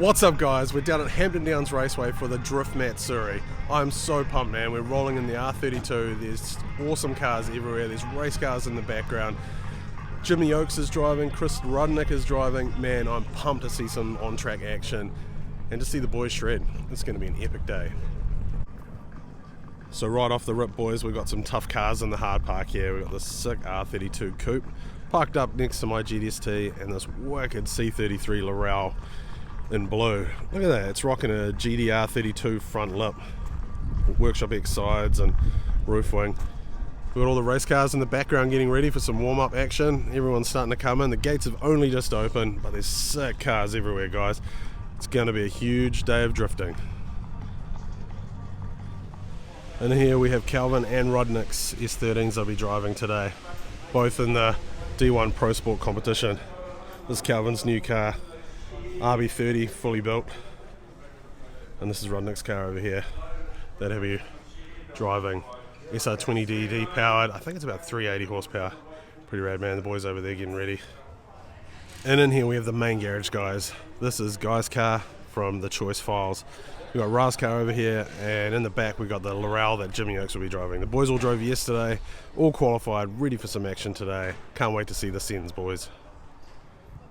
What's up guys, we're down at Hampton Downs Raceway for the Drift Matsuri. I'm so pumped, man. We're rolling in the R32, there's awesome cars everywhere, there's race cars in the background. Jimmy Oakes is driving, Chris Rudnik is driving. Man, I'm pumped to see some on-track action and to see the boys shred. It's going to be an epic day. So right off the rip, boys, we've got some tough cars in the hard park here. We've got this sick R32 coupe parked up next to my GTST and this wicked C33 Laurel in blue. Look at that, it's rocking a GDR 32 front lip, Workshop X sides and roof wing. We've got all the race cars in the background getting ready for some warm-up action. Everyone's starting to come in. The gates have only just opened, but there's sick cars everywhere, guys. It's going to be a huge day of drifting. And here we have Calvin and Rudnik's S13s they'll be driving today, both in the D1 Pro Sport competition. This is Calvin's new car, RB30 fully built, and this is Rudnik's car over here that he'll be driving. S13 DD powered, I think it's about 380 horsepower. Pretty rad, man. The boys over there getting ready. And in here we have the main garage, guys. This is Guy's car from the Choice Files. We've got Ra's car over here, and in the back we've got the Laurel that Jimmy Oakes will be driving. The boys all drove yesterday, all qualified, ready for some action today. Can't wait to see the sends, boys.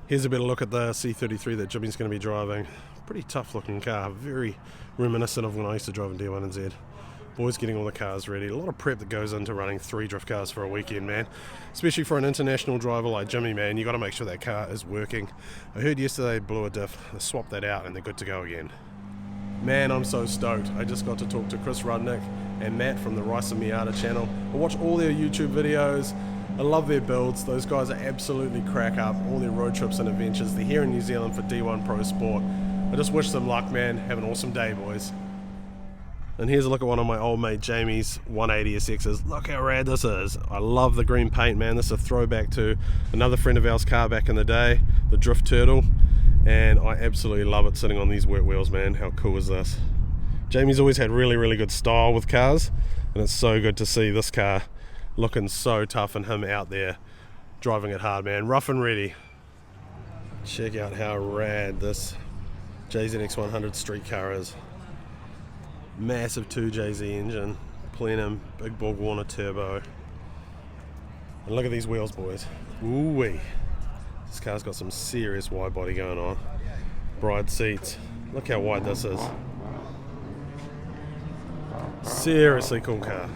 Here's a better look at the C33 that Jimmy's going to be driving. Pretty tough looking car, very reminiscent of when I used to drive in D1NZ. Boys getting all the cars ready. A lot of prep that goes into running 3 drift cars for a weekend, man. Especially for an international driver like Jimmy, man. You got to make sure that car is working. I heard yesterday they blew a diff. They swapped that out and they're good to go again. Man, I'm so stoked. I just got to talk to Chris Rudnik and Matt from the Rice and Miata channel. I watch all their YouTube videos. I love their builds. Those guys are absolutely crack up. All their road trips and adventures. They're here in New Zealand for D1 Pro Sport. I just wish them luck, man. Have an awesome day, boys. And here's a look at one of my old mate Jamie's 180 SXs. Look how rad this is. I love the green paint, man. This is a throwback to another friend of ours' car back in the day, the Drift Turtle. And I absolutely love it sitting on these work wheels, man. How cool is this? Jamie's always had really good style with cars, and it's so good to see this car looking so tough and him out there driving it hard, man. Rough and ready. Check out how rad this JZX100 street car is. Massive 2JZ engine, plenum, big Borg Warner turbo. And look at these wheels, boys. Ooh-wee. This car's got some serious wide body going on. Bride seats. Look how wide this is. Seriously cool car.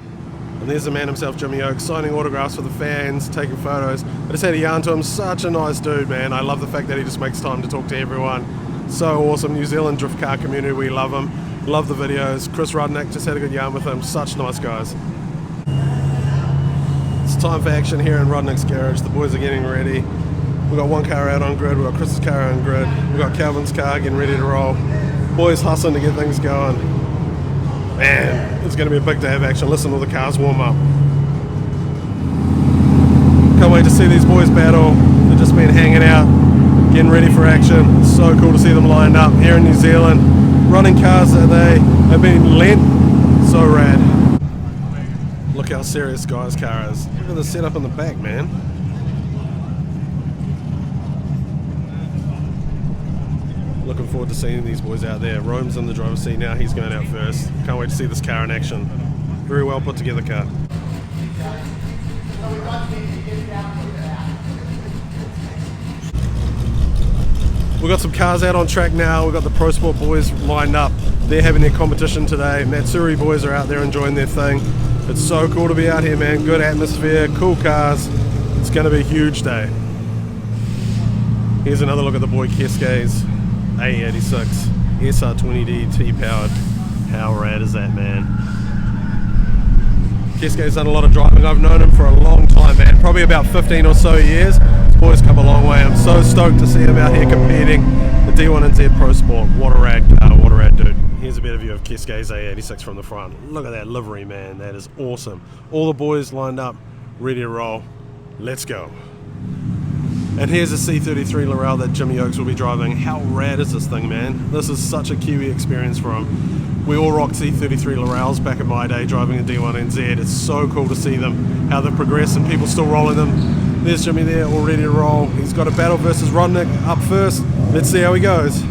And there's the man himself, Jimmy Oakes, signing autographs for the fans, taking photos. I just had a yarn to him. Such a nice dude, man. I love the fact that he just makes time to talk to everyone. So awesome. New Zealand drift car community, we love him. Love the videos. Chris Rudnik, just had a good yarn with him. Such nice guys. It's time for action here in Rudnik's garage. The boys are getting ready. We've got one car out on grid. We've got Chris's car on grid. We've got Calvin's car getting ready to roll. Boys hustling to get things going. Man, it's going to be a big day of action. Listen to the cars warm up. Can't wait to see these boys battle. They've just been hanging out, getting ready for action. It's so cool to see them lined up here in New Zealand, running cars that they have been lent. So rad. Look how serious Guy's car is. Look at the setup in the back, man. Looking forward to seeing these boys out there. Rome's in the driver's seat now, he's going out first. Can't wait to see this car in action. Very well put together car. We've got some cars out on track now. We've got the Pro Sport boys lined up. They're having their competition today. Matsuri boys are out there enjoying their thing. It's so cool to be out here, man. Good atmosphere, cool cars. It's going to be a huge day. Here's another look at the boy Keskay's A86 SR20D T-powered. How rad is that, man? Keskay's done a lot of driving. I've known him for a long time, man. Probably about 15 or so years. This boy's come a long way. I'm so stoked to see him out here competing. The D1NZ Pro Sport. What a rad car, what a rad dude. Here's a better view of Keskay's A86 from the front. Look at that livery, man. That is awesome. All the boys lined up, ready to roll. Let's go. And here's a C33 Laurel that Jimmy Oakes will be driving. How rad is this thing, man? This is such a Kiwi experience for him. We all rocked C33 Laurels back in my day driving a D1NZ. It's so cool to see them, how they've progressed and people still rolling them. There's Jimmy there, all ready to roll. He's got a battle versus Rudnik up first. Let's see how he goes.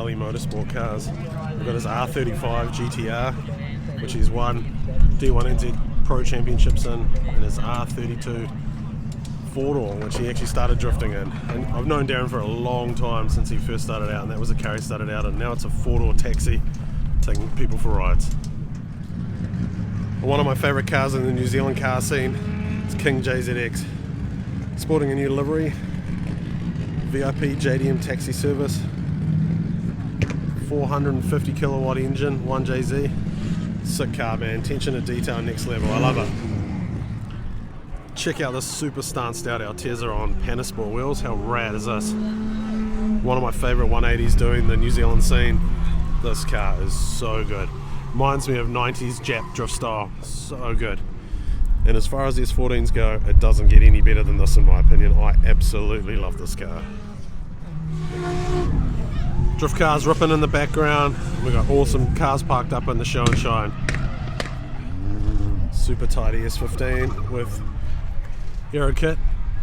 Valley Motorsport cars. We've got his R35 GTR, which he's won D1NZ Pro Championships in, and his R32 four-door, which he actually started drifting in. And I've known Darren for a long time, since he first started out, and that was the car he started out in. Now it's a four-door taxi, taking people for rides. One of my favourite cars in the New Zealand car scene is King JZX, sporting a new livery, VIP JDM taxi service, 450 kilowatt engine, 1JZ. Sick car, man. Attention to detail next level. I love it. Check out this super stanced out Altezza on Panasport wheels. How rad is this? One of my favourite 180s doing the New Zealand scene. This car is so good. Reminds me of 90s Jap drift style. So good. And as far as the S14s go, it doesn't get any better than this in my opinion. I absolutely love this car. Drift cars ripping in the background. We've got awesome cars parked up in the show and shine. Super tidy S15 with Aero kit.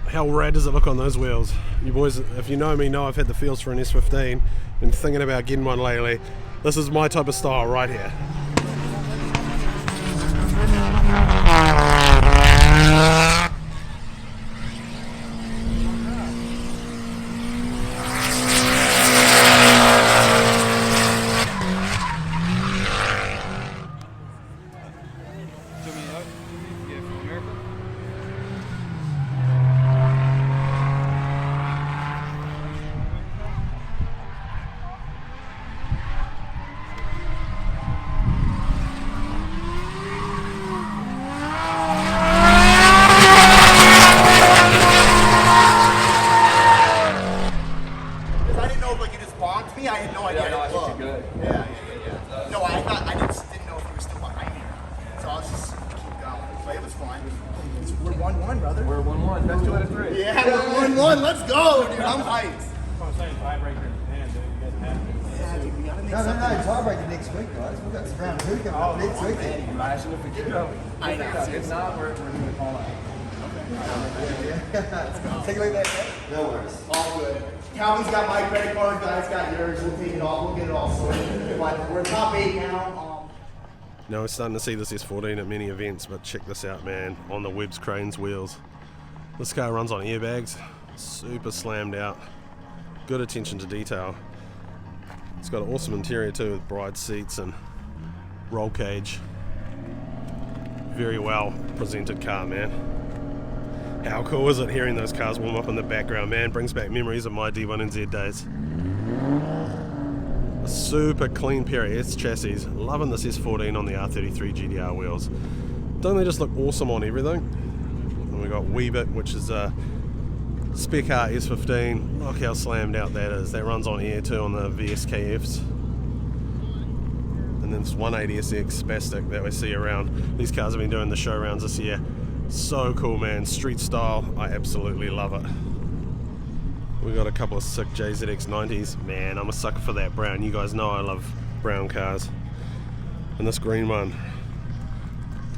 How rad does it look on those wheels? You boys, if you know me, know I've had the feels for an S15. Been thinking about getting one lately. This is my type of style right here. Tiebreaker next week, guys. We've got some round two coming up next week. Imagine if we could. I know. If not, we're going to call out. Take a look at that. No worries. All good. Calvin's got my credit card, guys got yours. We'll take it all. We'll get it all sorted. But we're top 8 now. Now we're starting to see this S14 at many events, but check this out, man. On the Webb's Cranes wheels. This car runs on airbags. Super slammed out. Good attention to detail. It's got an awesome interior too, with bride seats and roll cage. Very well presented car, man. How cool is it hearing those cars warm up in the background, man? Brings back memories of my D1NZ days. A super clean pair of S chassis. Loving this S14 on the R33 GDR wheels. Don't they just look awesome on everything? And we got Weebit, which is a spec car S15. Look how slammed out that is. That runs on air too on the VSKFs. And then this 180SX Spastic that we see around. These cars have been doing the show rounds this year. So cool, man. Street style. I absolutely love it. We got a couple of sick JZX 90s. Man, I'm a sucker for that brown. You guys know I love brown cars. And this green one,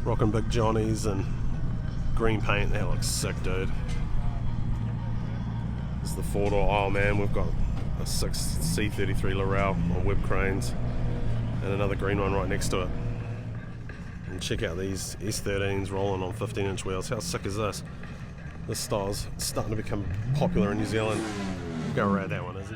rocking Big Johnnies and green paint. That looks sick, dude. This is the four-door aisle, man. We've got a C33 Laurel on Webb Cranes and another green one right next to it. And check out these S13s rolling on 15-inch wheels. How sick is this? This style's starting to become popular in New Zealand. Look how rad that one is.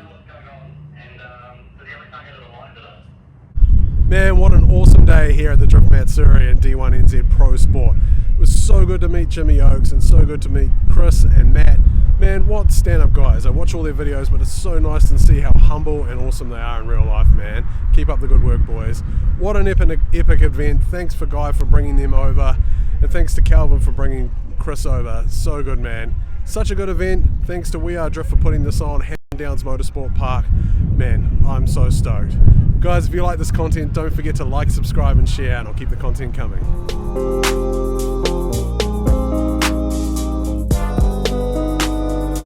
Man, what an awesome day here at the Drift Matsuri and D1NZ Pro Sport. It was so good to meet Jimmy Oakes and so good to meet Chris and Matt. Man, what stand-up guys. I watch all their videos, but it's so nice to see how humble and awesome they are in real life, man. Keep up the good work, boys. What an epic event. Thanks for Guy for bringing them over, and thanks to Calvin for bringing Chris over. So good, man. Such a good event. Thanks to We Are Drift for putting this on. Hampton Downs Motorsport Park. Man, I'm so stoked. Guys, if you like this content, don't forget to like, subscribe and share, and I'll keep the content coming.